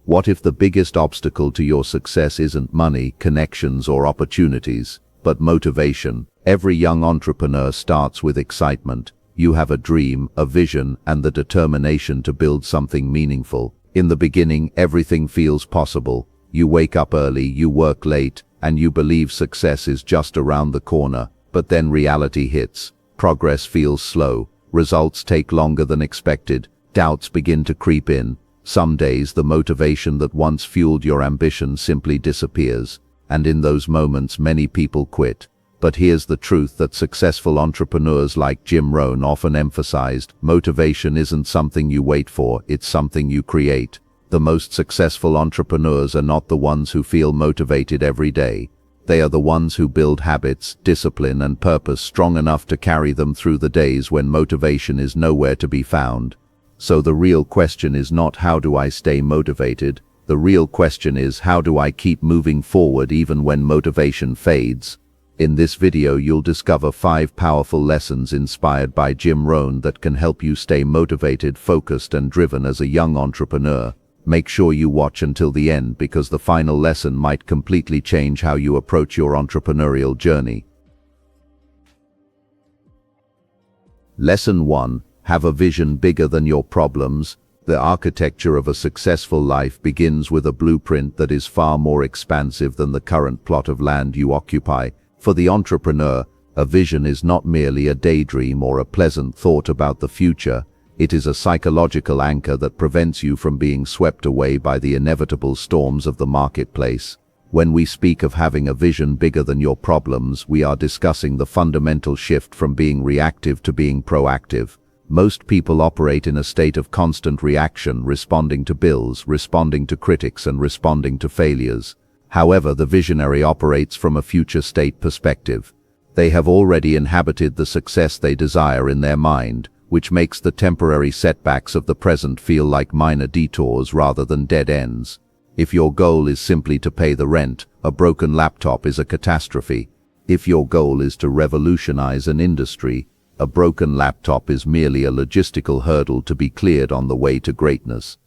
What if the biggest obstacle to your success isn't money, connections, or opportunities, but motivation? Every young entrepreneur starts with excitement. You have a dream, a vision, and the determination to build something meaningful. In the beginning, everything feels possible. You wake up early, you work late, and you believe success is just around the corner. But then reality hits. Progress feels slow. Results take longer than expected. Doubts begin to creep in. Some days, the motivation that once fueled your ambition simply disappears. And in those moments, many people quit. But here's the truth that successful entrepreneurs like Jim Rohn often emphasized: motivation isn't something you wait for, it's something you create. The most successful entrepreneurs are not the ones who feel motivated every day. They are the ones who build habits, discipline, and purpose strong enough to carry them through the days when motivation is nowhere to be found. So the real question is not how do I stay motivated? The real question is how do I keep moving forward even when motivation fades? In this video you'll discover 5 powerful lessons inspired by Jim Rohn that can help you stay motivated, focused, and driven as a young entrepreneur. Make sure you watch until the end because the final lesson might completely change how you approach your entrepreneurial journey. Lesson 1. Have a vision bigger than your problems. The architecture of a successful life begins with a blueprint that is far more expansive than the current plot of land you occupy. For the entrepreneur, a vision is not merely a daydream or a pleasant thought about the future. It is a psychological anchor that prevents you from being swept away by the inevitable storms of the marketplace. When we speak of having a vision bigger than your problems, we are discussing the fundamental shift from being reactive to being proactive. Most people operate in a state of constant reaction, responding to bills, responding to critics, and responding to failures. However, the visionary operates from a future state perspective. They have already inhabited the success they desire in their mind, which makes the temporary setbacks of the present feel like minor detours rather than dead ends. If your goal is simply to pay the rent, a broken laptop is a catastrophe. If your goal is to revolutionize an industry, a broken laptop is merely a logistical hurdle to be cleared on the way to greatness.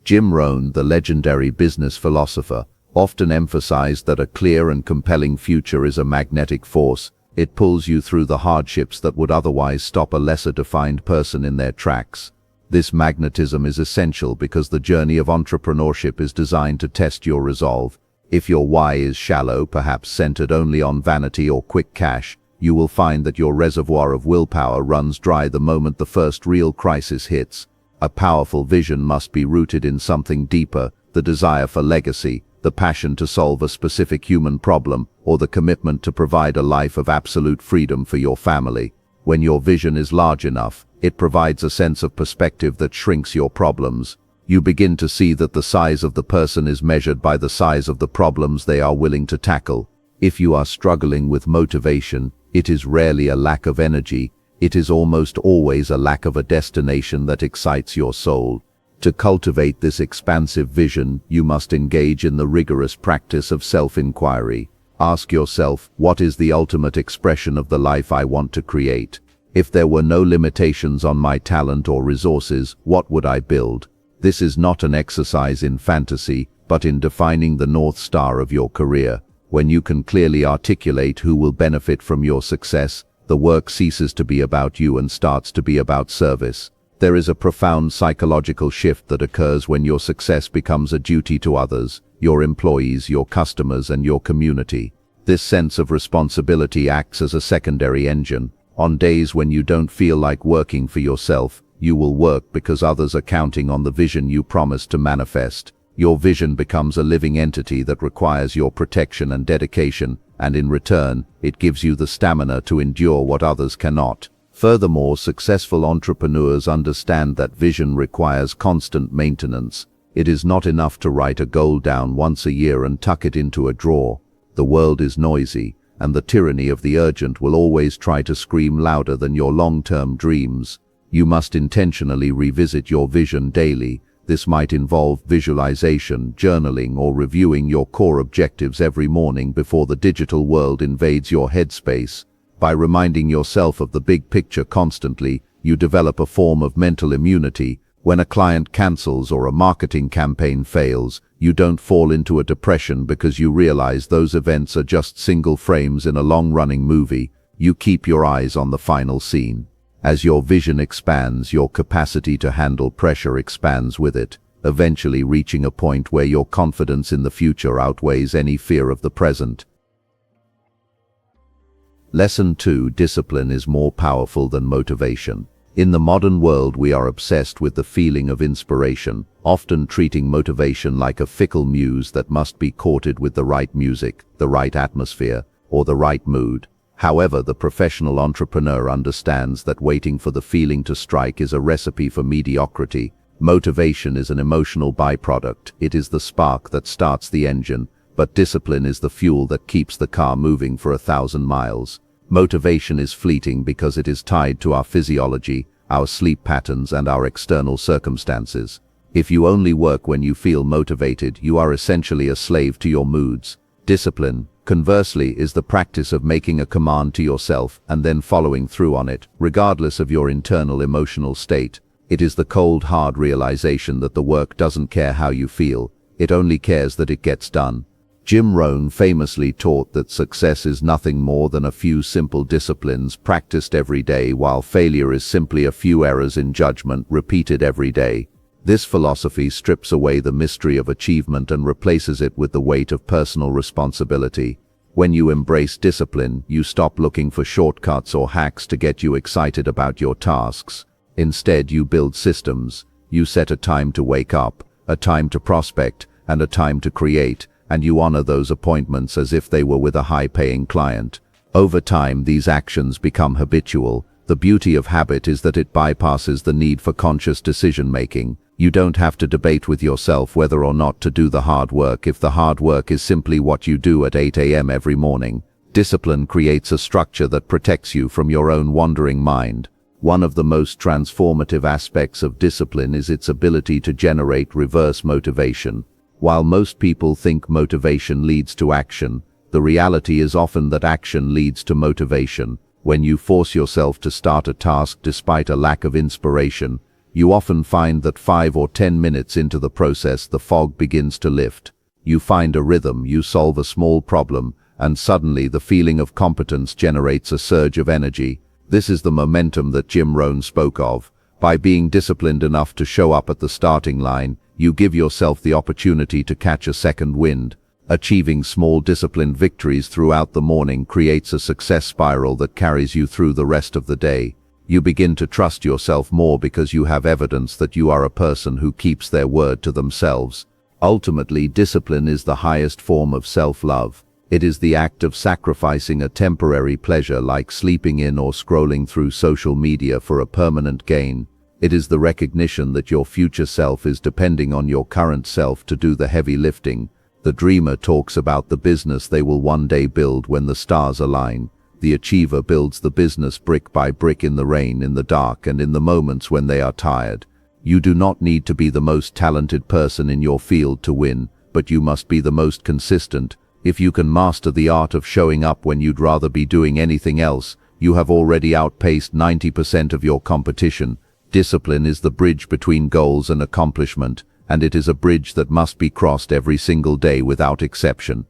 Jim Rohn, the legendary business philosopher, often emphasized that a clear and compelling future is a magnetic force. It pulls you through the hardships that would otherwise stop a lesser-defined person in their tracks. This magnetism is essential because the journey of entrepreneurship is designed to test your resolve. If your why is shallow, perhaps centered only on vanity or quick cash, you will find that your reservoir of willpower runs dry the moment the first real crisis hits. A powerful vision must be rooted in something deeper: the desire for legacy, the passion to solve a specific human problem, or the commitment to provide a life of absolute freedom for your family. When your vision is large enough, it provides a sense of perspective that shrinks your problems. You begin to see that the size of the person is measured by the size of the problems they are willing to tackle. If you are struggling with motivation, it is rarely a lack of energy. It is almost always a lack of a destination that excites your soul. To cultivate this expansive vision, you must engage in the rigorous practice of self-inquiry. Ask yourself, what is the ultimate expression of the life I want to create? If there were no limitations on my talent or resources, what would I build? This is not an exercise in fantasy, but in defining the North Star of your career. When you can clearly articulate who will benefit from your success, the work ceases to be about you and starts to be about service. There is a profound psychological shift that occurs when your success becomes a duty to others, your employees, your customers, and your community. This sense of responsibility acts as a secondary engine. On days when you don't feel like working for yourself, you will work because others are counting on the vision you promised to manifest. Your vision becomes a living entity that requires your protection and dedication, and in return, it gives you the stamina to endure what others cannot. Furthermore, successful entrepreneurs understand that vision requires constant maintenance. It is not enough to write a goal down once a year and tuck it into a drawer. The world is noisy, and the tyranny of the urgent will always try to scream louder than your long-term dreams. You must intentionally revisit your vision daily. This might involve visualization, journaling, or reviewing your core objectives every morning before the digital world invades your headspace. By reminding yourself of the big picture constantly, you develop a form of mental immunity, When a client cancels or a marketing campaign fails, you don't fall into a depression because you realize those events are just single frames in a long-running movie. You keep your eyes on the final scene. As your vision expands, your capacity to handle pressure expands with it, eventually reaching a point where your confidence in the future outweighs any fear of the present. Lesson 2. Discipline is more powerful than motivation. In the modern world, we are obsessed with the feeling of inspiration, often treating motivation like a fickle muse that must be courted with the right music, the right atmosphere, or the right mood. However, the professional entrepreneur understands that waiting for the feeling to strike is a recipe for mediocrity. Motivation is an emotional byproduct. It is the spark that starts the engine, but discipline is the fuel that keeps the car moving for 1,000 miles. Motivation is fleeting because it is tied to our physiology, our sleep patterns, and our external circumstances. If you only work when you feel motivated, you are essentially a slave to your moods. Discipline, conversely, is the practice of making a command to yourself and then following through on it, regardless of your internal emotional state. It is the cold, hard realization that the work doesn't care how you feel, it only cares that it gets done. Jim Rohn famously taught that success is nothing more than a few simple disciplines practiced every day, while failure is simply a few errors in judgment repeated every day. This philosophy strips away the mystery of achievement and replaces it with the weight of personal responsibility. When you embrace discipline, you stop looking for shortcuts or hacks to get you excited about your tasks. Instead, you build systems. You set a time to wake up, a time to prospect, and a time to create, and you honor those appointments as if they were with a high-paying client. Over time, these actions become habitual. The beauty of habit is that it bypasses the need for conscious decision-making. You don't have to debate with yourself whether or not to do the hard work if the hard work is simply what you do at 8 a.m. every morning. Discipline creates a structure that protects you from your own wandering mind. One of the most transformative aspects of discipline is its ability to generate reverse motivation. While most people think motivation leads to action, the reality is often that action leads to motivation. When you force yourself to start a task despite a lack of inspiration, you often find that 5 or 10 minutes into the process, the fog begins to lift. You find a rhythm, you solve a small problem, and suddenly the feeling of competence generates a surge of energy. This is the momentum that Jim Rohn spoke of. By being disciplined enough to show up at the starting line, you give yourself the opportunity to catch a second wind. Achieving small disciplined victories throughout the morning creates a success spiral that carries you through the rest of the day. You begin to trust yourself more because you have evidence that you are a person who keeps their word to themselves. Ultimately, discipline is the highest form of self-love. It is the act of sacrificing a temporary pleasure like sleeping in or scrolling through social media for a permanent gain. It is the recognition that your future self is depending on your current self to do the heavy lifting. The dreamer talks about the business they will one day build when the stars align. The achiever builds the business brick by brick in the rain, in the dark, and in the moments when they are tired. You do not need to be the most talented person in your field to win, but you must be the most consistent. If you can master the art of showing up when you'd rather be doing anything else, you have already outpaced 90% of your competition. Discipline is the bridge between goals and accomplishment, and it is a bridge that must be crossed every single day without exception.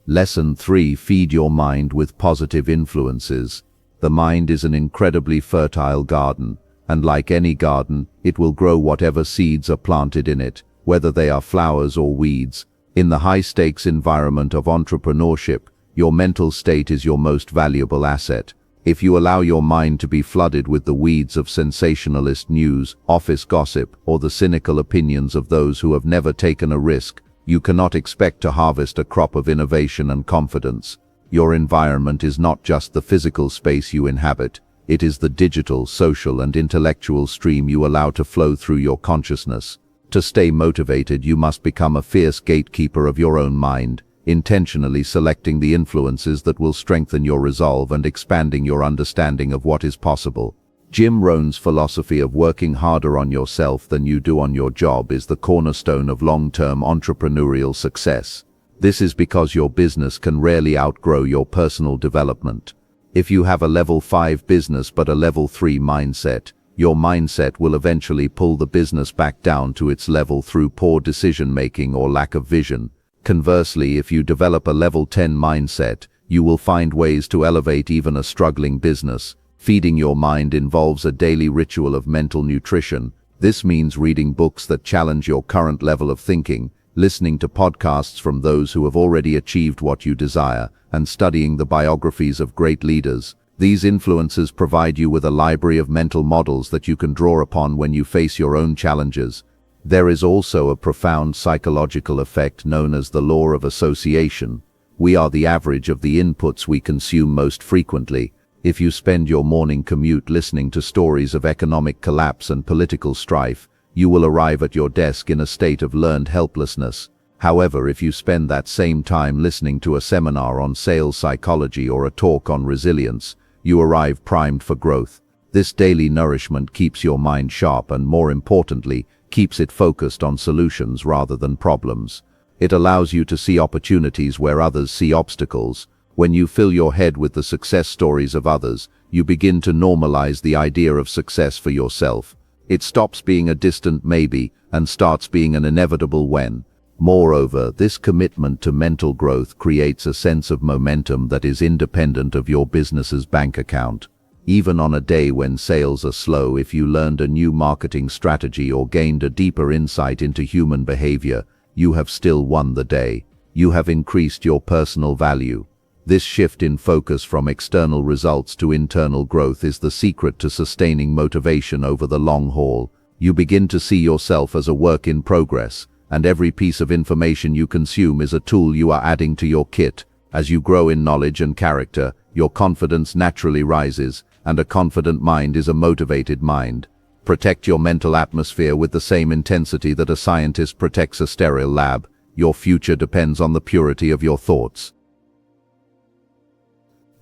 Lesson 3. Feed your mind with positive influences. The mind is an incredibly fertile garden, and like any garden, it will grow whatever seeds are planted in it, whether they are flowers or weeds. In the high-stakes environment of entrepreneurship, your mental state is your most valuable asset. If you allow your mind to be flooded with the weeds of sensationalist news, office gossip, or the cynical opinions of those who have never taken a risk, you cannot expect to harvest a crop of innovation and confidence. Your environment is not just the physical space you inhabit, it is the digital, social, and intellectual stream you allow to flow through your consciousness. To stay motivated, you must become a fierce gatekeeper of your own mind, intentionally selecting the influences that will strengthen your resolve and expanding your understanding of what is possible. Jim Rohn's philosophy of working harder on yourself than you do on your job is the cornerstone of long-term entrepreneurial success. This is because your business can rarely outgrow your personal development. If you have a level 5 business but a level 3 mindset, your mindset will eventually pull the business back down to its level through poor decision-making or lack of vision. Conversely, if you develop a level 10 mindset, you will find ways to elevate even a struggling business. Feeding your mind involves a daily ritual of mental nutrition. This means reading books that challenge your current level of thinking, listening to podcasts from those who have already achieved what you desire, and studying the biographies of great leaders. These influences provide you with a library of mental models that you can draw upon when you face your own challenges. There is also a profound psychological effect known as the law of association. We are the average of the inputs we consume most frequently. If you spend your morning commute listening to stories of economic collapse and political strife, you will arrive at your desk in a state of learned helplessness. However, if you spend that same time listening to a seminar on sales psychology or a talk on resilience, you arrive primed for growth. This daily nourishment keeps your mind sharp and, more importantly, keeps it focused on solutions rather than problems. It allows you to see opportunities where others see obstacles. When you fill your head with the success stories of others, you begin to normalize the idea of success for yourself. It stops being a distant maybe and starts being an inevitable when. Moreover, this commitment to mental growth creates a sense of momentum that is independent of your business's bank account. Even on a day when sales are slow, if you learned a new marketing strategy or gained a deeper insight into human behavior, you have still won the day. You have increased your personal value. This shift in focus from external results to internal growth is the secret to sustaining motivation over the long haul. You begin to see yourself as a work in progress, and every piece of information you consume is a tool you are adding to your kit. As you grow in knowledge and character, your confidence naturally rises, and a confident mind is a motivated mind. Protect your mental atmosphere with the same intensity that a scientist protects a sterile lab. Your future depends on the purity of your thoughts.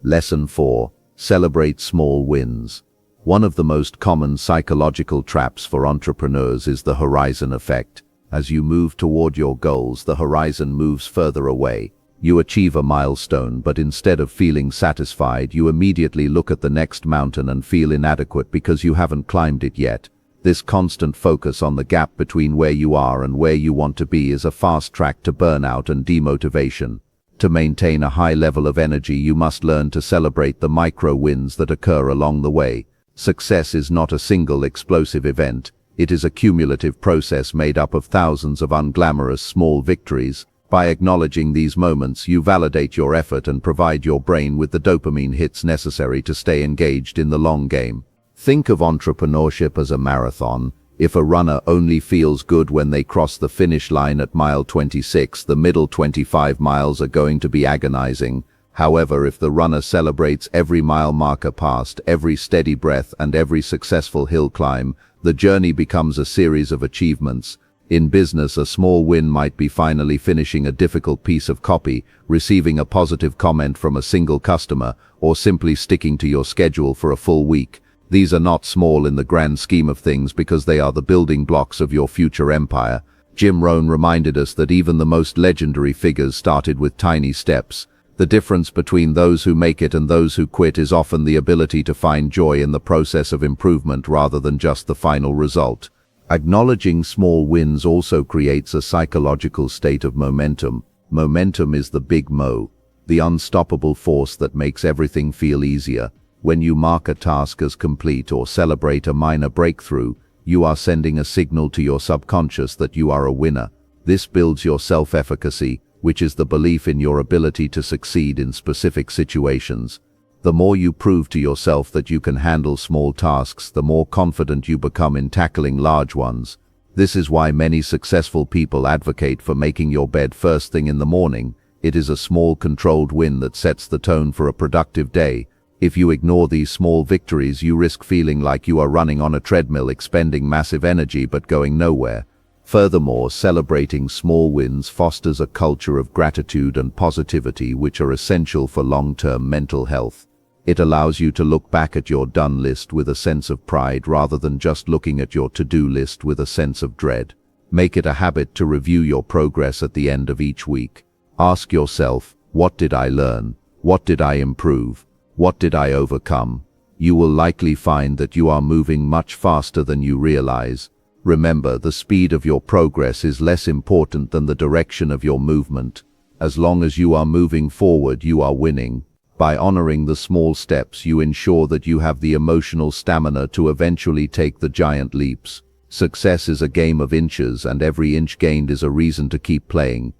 Lesson 4. Celebrate small wins. One of the most common psychological traps for entrepreneurs is the horizon effect. As you move toward your goals, the horizon moves further away. You achieve a milestone, but instead of feeling satisfied, you immediately look at the next mountain and feel inadequate because you haven't climbed it yet. This constant focus on the gap between where you are and where you want to be is a fast track to burnout and demotivation. To maintain a high level of energy, you must learn to celebrate the micro wins that occur along the way. Success is not a single explosive event. It is a cumulative process made up of thousands of unglamorous small victories. By acknowledging these moments, you validate your effort and provide your brain with the dopamine hits necessary to stay engaged in the long game. Think of entrepreneurship as a marathon. If a runner only feels good when they cross the finish line at mile 26, the middle 25 miles are going to be agonizing. However, if the runner celebrates every mile marker passed, every steady breath, and every successful hill climb, the journey becomes a series of achievements. In business, a small win might be finally finishing a difficult piece of copy, receiving a positive comment from a single customer, or simply sticking to your schedule for a full week. These are not small in the grand scheme of things because they are the building blocks of your future empire. Jim Rohn reminded us that even the most legendary figures started with tiny steps. The difference between those who make it and those who quit is often the ability to find joy in the process of improvement rather than just the final result. Acknowledging small wins also creates a psychological state of momentum. Momentum is the big mo, the unstoppable force that makes everything feel easier. When you mark a task as complete or celebrate a minor breakthrough, you are sending a signal to your subconscious that you are a winner. This builds your self-efficacy, which is the belief in your ability to succeed in specific situations. The more you prove to yourself that you can handle small tasks, the more confident you become in tackling large ones. This is why many successful people advocate for making your bed first thing in the morning. It is a small controlled win that sets the tone for a productive day. If you ignore these small victories, you risk feeling like you are running on a treadmill, expending massive energy but going nowhere. Furthermore, celebrating small wins fosters a culture of gratitude and positivity which are essential for long-term mental health. It allows you to look back at your done list with a sense of pride rather than just looking at your to-do list with a sense of dread. Make it a habit to review your progress at the end of each week. Ask yourself, what did I learn? What did I improve? What did I overcome? you will likely find that you are moving much faster than you realize. Remember, the speed of your progress is less important than the direction of your movement. As long as you are moving forward, you are winning. By honoring the small steps, you ensure that you have the emotional stamina to eventually take the giant leaps. Success is a game of inches, and every inch gained is a reason to keep playing.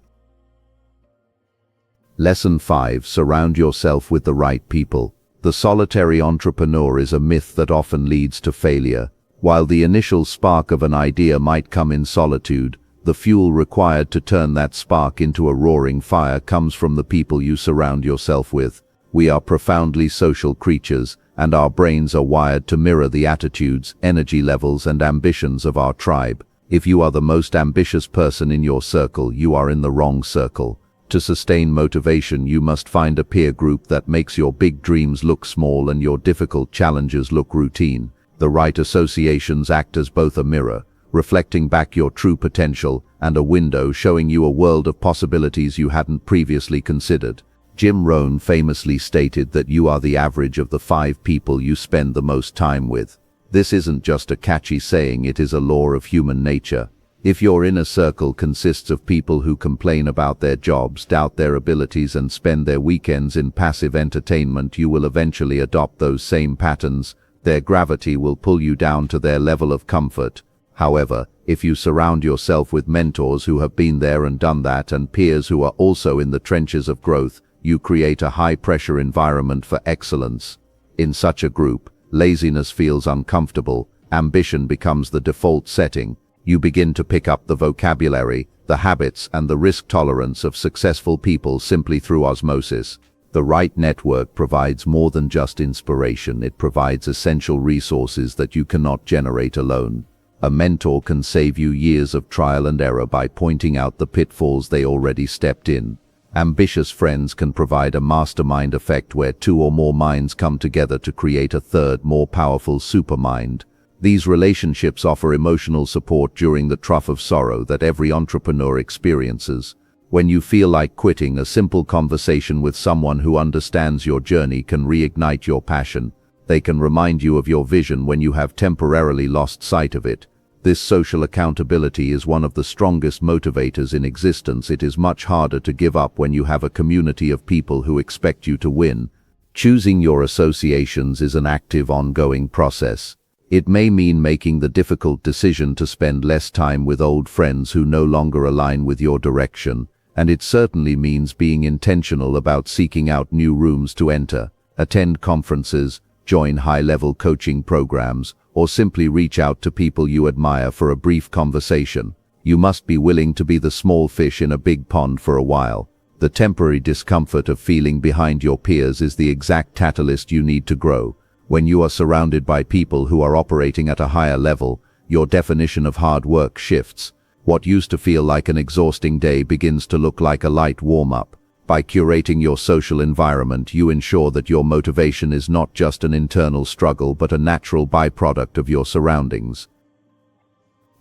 Lesson 5. Surround yourself with the right people. The solitary entrepreneur is a myth that often leads to failure. While the initial spark of an idea might come in solitude, the fuel required to turn that spark into a roaring fire comes from the people you surround yourself with. We are profoundly social creatures, and our brains are wired to mirror the attitudes, energy levels, and ambitions of our tribe. If you are the most ambitious person in your circle, you are in the wrong circle. To sustain motivation, you must find a peer group that makes your big dreams look small and your difficult challenges look routine. The right associations act as both a mirror, reflecting back your true potential, and a window showing you a world of possibilities you hadn't previously considered. Jim Rohn famously stated that you are the average of the 5 people you spend the most time with. This isn't just a catchy saying, it is a law of human nature. If your inner circle consists of people who complain about their jobs, doubt their abilities, and spend their weekends in passive entertainment, you will eventually adopt those same patterns. Their gravity will pull you down to their level of comfort. However, if you surround yourself with mentors who have been there and done that, and peers who are also in the trenches of growth, you create a high-pressure environment for excellence. In such a group, laziness feels uncomfortable, ambition becomes the default setting. You begin to pick up the vocabulary, the habits, and the risk tolerance of successful people simply through osmosis. The right network provides more than just inspiration, it provides essential resources that you cannot generate alone. A mentor can save you years of trial and error by pointing out the pitfalls they already stepped in. Ambitious friends can provide a mastermind effect where 2 or more minds come together to create a third, more powerful supermind. These relationships offer emotional support during the trough of sorrow that every entrepreneur experiences. When you feel like quitting, a simple conversation with someone who understands your journey can reignite your passion. They can remind you of your vision when you have temporarily lost sight of it. This social accountability is one of the strongest motivators in existence. It is much harder to give up when you have a community of people who expect you to win. Choosing your associations is an active, ongoing process. It may mean making the difficult decision to spend less time with old friends who no longer align with your direction, and it certainly means being intentional about seeking out new rooms to enter, attend conferences, join high-level coaching programs, or simply reach out to people you admire for a brief conversation. You must be willing to be the small fish in a big pond for a while. The temporary discomfort of feeling behind your peers is the exact catalyst you need to grow. When you are surrounded by people who are operating at a higher level, your definition of hard work shifts. What used to feel like an exhausting day begins to look like a light warm-up. By curating your social environment, you ensure that your motivation is not just an internal struggle but a natural byproduct of your surroundings.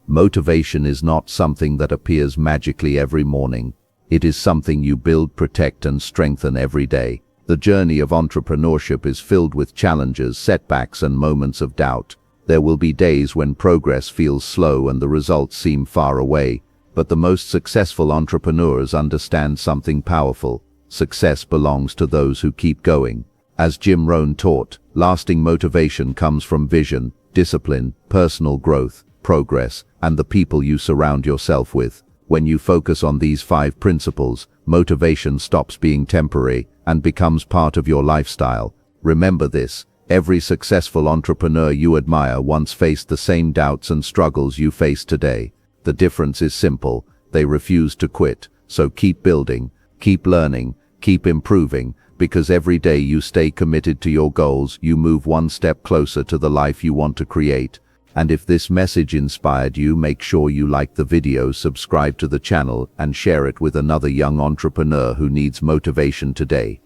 Motivation is not something that appears magically every morning. It is something you build, protect, and strengthen every day. The journey of entrepreneurship is filled with challenges, setbacks, and moments of doubt. There will be days when progress feels slow and the results seem far away, but the most successful entrepreneurs understand something powerful. Success belongs to those who keep going. As Jim Rohn taught, lasting motivation comes from vision, discipline, personal growth, progress, and the people you surround yourself with. When you focus on these 5 principles, motivation stops being temporary and becomes part of your lifestyle. Remember this: every successful entrepreneur you admire once faced the same doubts and struggles you face today. The difference is simple: they refuse to quit. So keep building, keep learning, keep improving, because every day you stay committed to your goals, you move one step closer to the life you want to create. And if this message inspired you, make sure you like the video, subscribe to the channel, and share it with another young entrepreneur who needs motivation today.